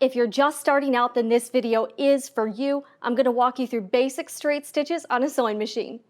If you're just starting out, then this video is for you. I'm going to walk you through basic straight stitches on a sewing machine.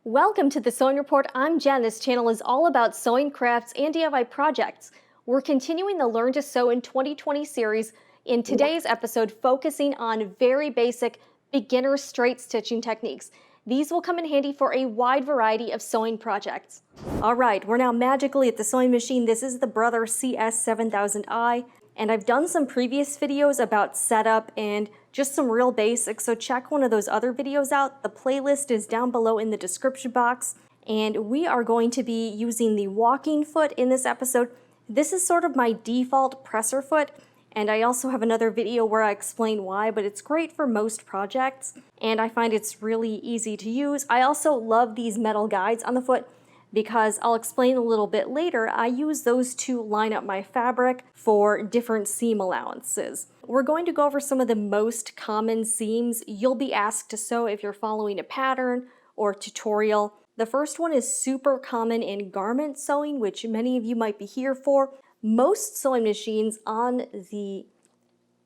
Welcome to the Sewing Report. I'm Jen. This channel is all about sewing crafts and DIY projects. We're continuing the Learn to Sew in 2020 series in today's episode, focusing on very basic beginner straight stitching techniques. These will come in handy for a wide variety of sewing projects. All right, we're now magically at the sewing machine. This is the Brother CS7000i, and I've done some previous videos about setup and just some real basics, so check one of those other videos out. The playlist is down below in the description box, and we are going to be using the walking foot in this episode. This is sort of my default presser foot, and I also have another video where I explain why, but it's great for most projects, and I find it's really easy to use. I also love these metal guides on the foot because I'll explain a little bit later. I use those to line up my fabric for different seam allowances. We're going to go over some of the most common seams you'll be asked to sew if you're following a pattern or tutorial. The first one is super common in garment sewing, which many of you might be here for. Most sewing machines on the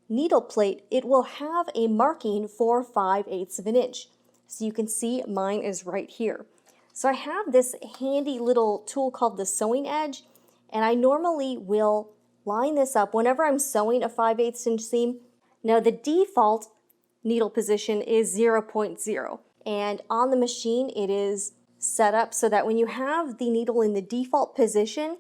needle plate, it will have a marking for 5/8 of an inch. So you can see mine is right here. So I have this handy little tool called the sewing edge, and I normally will line this up whenever I'm sewing a 5/8 inch seam. Now the default needle position is 0.0, and on the machine it is set up so that when you have the needle in the default position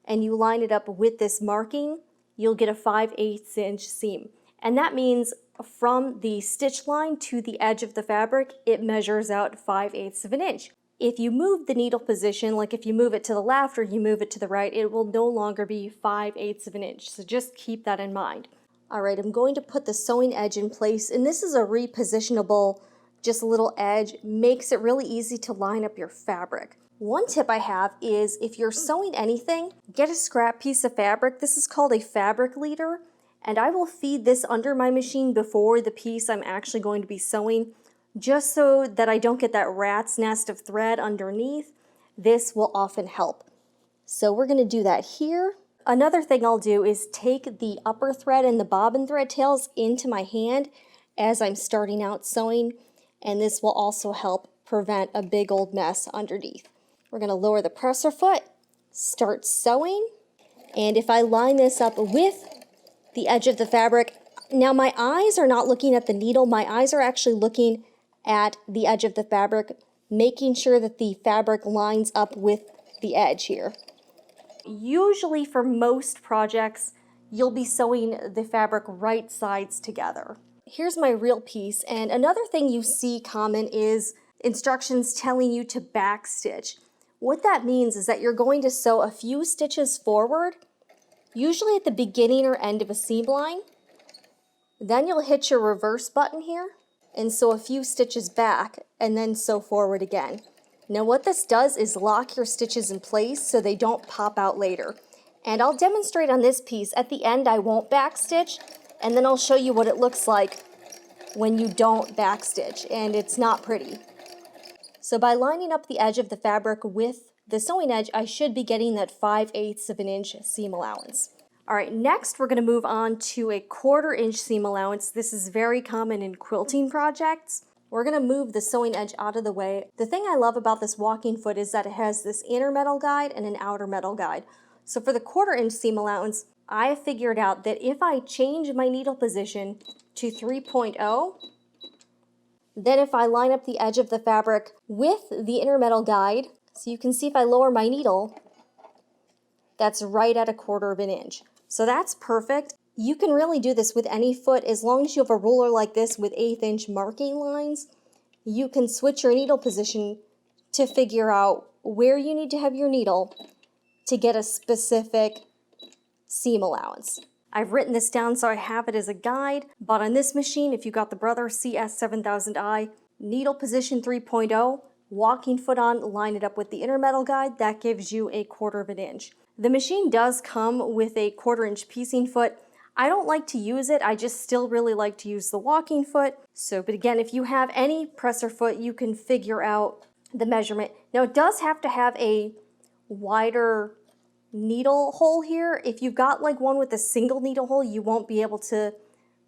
and you line it up with this marking, you'll get a 5/8 inch seam. And that means from the stitch line to the edge of the fabric, it measures out 5/8 of an inch. If you move the needle position, like if you move it to the left or you move it to the right, it will no longer be 5/8 of an inch. So just keep that in mind. All right, I'm going to put the sewing edge in place, and this is a repositionable, just little edge, makes it really easy to line up your fabric. One tip I have is if you're sewing anything, get a scrap piece of fabric. This is called a fabric leader, and I will feed this under my machine before the piece I'm actually going to be sewing, just so that I don't get that rat's nest of thread underneath. This will often help. So we're going to do that here. Another thing I'll do is take the upper thread and the bobbin thread tails into my hand as I'm starting out sewing, and this will also help prevent a big old mess underneath. We're going to lower the presser foot, start sewing, and if I line this up with the edge of the fabric, now my eyes are not looking at the needle, my eyes are actually looking at the edge of the fabric, making sure that the fabric lines up with the edge here. Usually for most projects, you'll be sewing the fabric right sides together. Here's my real piece, and another thing you see common is instructions telling you to backstitch. What that means is that you're going to sew a few stitches forward, usually at the beginning or end of a seam line. Then you'll hit your reverse button here and sew a few stitches back and then sew forward again. Now what this does is lock your stitches in place so they don't pop out later. And I'll demonstrate on this piece. At the end I won't backstitch, and then I'll show you what it looks like when you don't backstitch, and it's not pretty. So by lining up the edge of the fabric with the sewing edge, I should be getting that 5/8 of an inch seam allowance. All right, next we're going to move on to a 1/4 inch seam allowance. This is very common in quilting projects. We're going to move the sewing edge out of the way. The thing I love about this walking foot is that it has this inner metal guide and an outer metal guide. So for the 1/4 inch seam allowance, I have figured out that if I change my needle position to 3.0, then if I line up the edge of the fabric with the inner metal guide, so you can see if I lower my needle, that's right at 1/4 of an inch. So that's perfect. You can really do this with any foot as long as you have a ruler like this with 1/8 inch marking lines. You can switch your needle position to figure out where you need to have your needle to get a specific seam allowance. I've written this down so I have it as a guide, but on this machine, if you got the Brother CS7000i, needle position 3.0, walking foot on, line it up with the inner metal guide, that gives you a 1/4 of an inch. The machine does come with a 1/4 inch piecing foot. I don't like to use it, I just still really like to use the walking foot. But again, if you have any presser foot, you can figure out the measurement. Now it does have to have a wider needle hole here. If you've got like one with a single needle hole, you won't be able to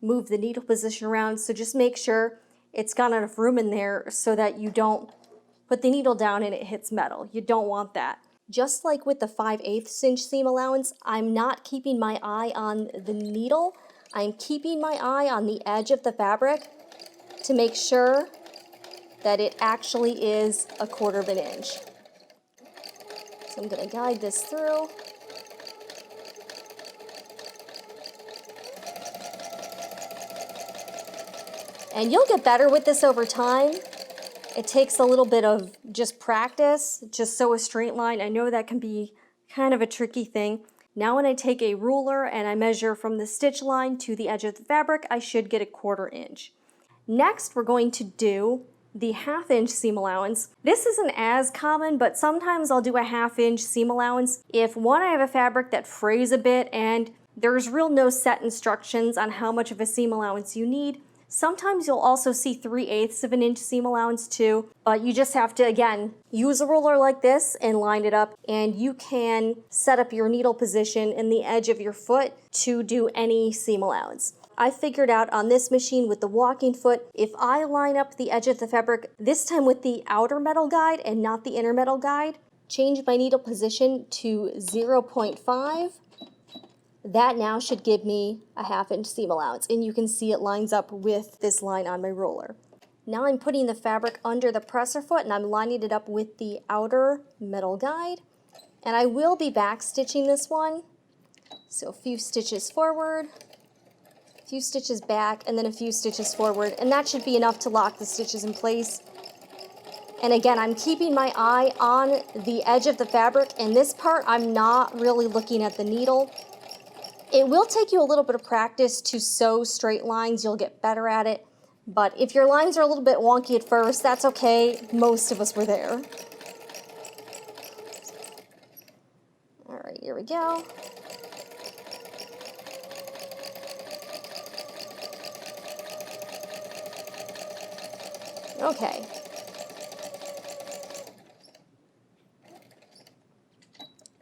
move the needle position around. So just make sure it's got enough room in there so that you don't put the needle down and it hits metal. You don't want that. Just like with the 5/8 inch seam allowance, I'm not keeping my eye on the needle. I'm keeping my eye on the edge of the fabric to make sure that it actually is 1/4 inch. So I'm going to guide this through. And you'll get better with this over time. It takes a little bit of just practice, just sew a straight line. I know that can be kind of a tricky thing. Now when I take a ruler and I measure from the stitch line to the edge of the fabric, I should get 1/4 inch. Next, we're going to do the 1/2 inch seam allowance. This isn't as common, but sometimes I'll do a 1/2 inch seam allowance if one, I have a fabric that frays a bit and there's real no set instructions on how much of a seam allowance you need. Sometimes you'll also see 3/8 of an inch seam allowance too, but you just have to, again, use a ruler like this and line it up, and you can set up your needle position in the edge of your foot to do any seam allowance. I figured out on this machine with the walking foot, if I line up the edge of the fabric, this time with the outer metal guide and not the inner metal guide, change my needle position to 0.5, that now should give me a 1/2 inch seam allowance, and you can see it lines up with this line on my ruler. Now I'm putting the fabric under the presser foot and I'm lining it up with the outer metal guide, and I will be back stitching this one. So a few stitches forward, a few stitches back, and then a few stitches forward, and that should be enough to lock the stitches in place. And again, I'm keeping my eye on the edge of the fabric, and this part I'm not really looking at the needle. It will take you a little bit of practice to sew straight lines. You'll get better at it. But if your lines are a little bit wonky at first, that's okay. Most of us were there. All right, here we go. Okay.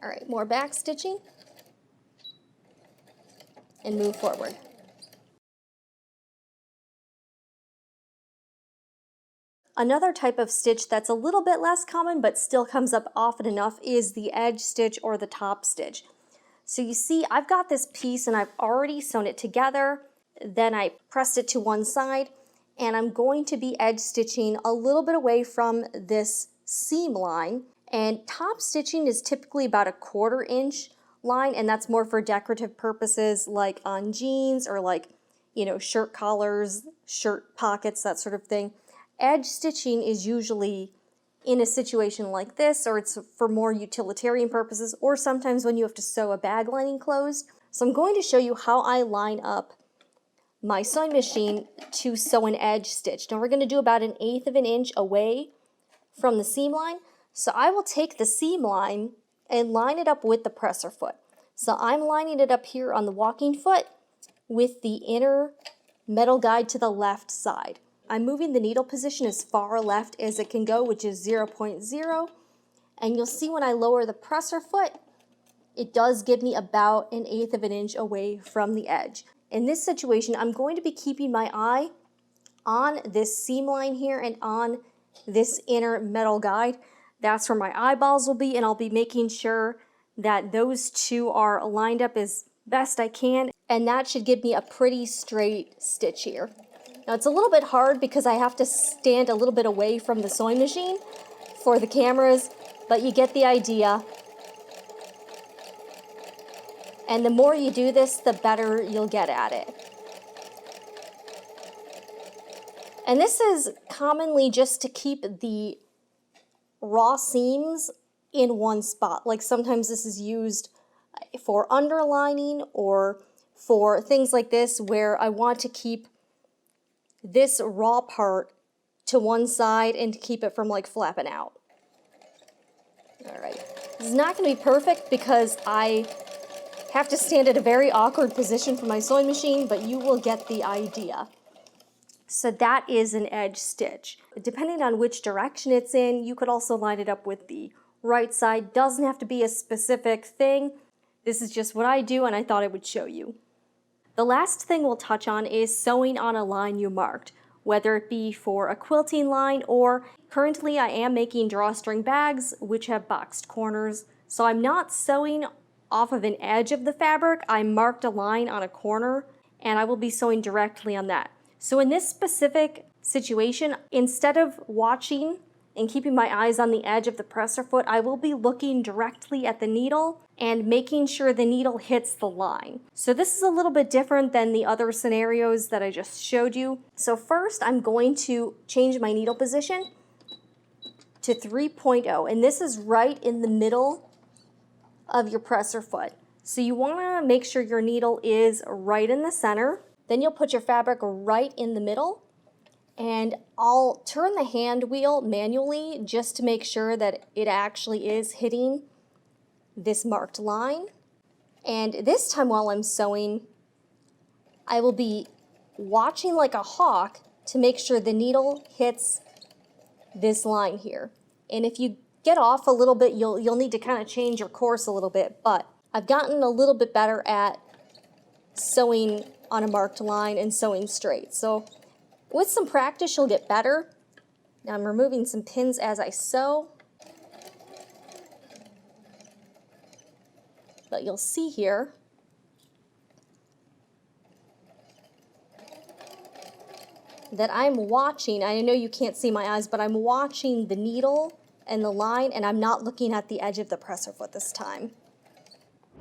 All right, more back stitching. And move forward. Another type of stitch that's a little bit less common but still comes up often enough is the edge stitch or the top stitch. So you see I've got this piece and I've already sewn it together, then I pressed it to one side, and I'm going to be edge stitching a little bit away from this seam line, and top stitching is typically about 1/4 inch line, and that's more for decorative purposes like on jeans or like, you know, shirt collars, shirt pockets, that sort of thing. Edge stitching is usually in a situation like this, or it's for more utilitarian purposes, or sometimes when you have to sew a bag lining closed. So I'm going to show you how I line up my sewing machine to sew an edge stitch. Now we're going to do about 1/8 of an inch away from the seam line. So I will take the seam line and line it up with the presser foot. So I'm lining it up here on the walking foot with the inner metal guide to the left side. I'm moving the needle position as far left as it can go, which is 0.0. And you'll see when I lower the presser foot, it does give me about 1/8 of an inch away from the edge. In this situation, I'm going to be keeping my eye on this seam line here and on this inner metal guide. That's where my eyeballs will be, and I'll be making sure that those two are lined up as best I can, and that should give me a pretty straight stitch here. Now it's a little bit hard because I have to stand a little bit away from the sewing machine for the cameras, but you get the idea. And the more you do this, the better you'll get at it. And this is commonly just to keep the raw seams in one spot. Like sometimes this is used for underlining or for things like this where I want to keep this raw part to one side and to keep it from like flapping out. All right, this is not going to be perfect because I have to stand at a very awkward position for my sewing machine, but you will get the idea. So that is an edge stitch. Depending on which direction it's in, you could also line it up with the right side. Doesn't have to be a specific thing. This is just what I do and I thought I would show you. The last thing we'll touch on is sewing on a line you marked, whether it be for a quilting line or currently I am making drawstring bags which have boxed corners. So I'm not sewing off of an edge of the fabric, I marked a line on a corner and I will be sewing directly on that. So in this specific situation, instead of watching and keeping my eyes on the edge of the presser foot, I will be looking directly at the needle and making sure the needle hits the line. So this is a little bit different than the other scenarios that I just showed you. So first I'm going to change my needle position to 3.0, and this is right in the middle of your presser foot. So you want to make sure your needle is right in the center. Then you'll put your fabric right in the middle, and I'll turn the hand wheel manually just to make sure that it actually is hitting this marked line. And this time while I'm sewing, I will be watching like a hawk to make sure the needle hits this line here. And if you get off a little bit, you'll need to kind of change your course a little bit, but I've gotten a little bit better at sewing on a marked line and sewing straight. So with some practice, you'll get better. Now I'm removing some pins as I sew. But you'll see here that I'm watching, I know you can't see my eyes, but I'm watching the needle and the line, and I'm not looking at the edge of the presser foot this time.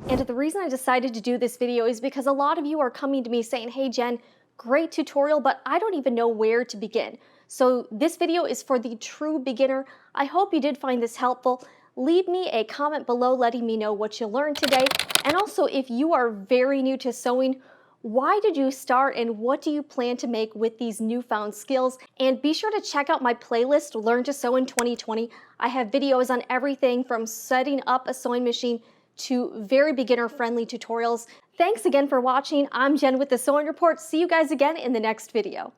And the reason I decided to do this video is because a lot of you are coming to me saying, hey Jen, great tutorial, but I don't even know where to begin. So this video is for the true beginner. I hope you did find this helpful. Leave me a comment below letting me know what you learned today. And also, if you are very new to sewing, why did you start and what do you plan to make with these newfound skills? And be sure to check out my playlist, Learn to Sew in 2020. I have videos on everything from setting up a sewing machine to very beginner-friendly tutorials. Thanks again for watching. I'm Jen with the Sewing Report. See you guys again in the next video.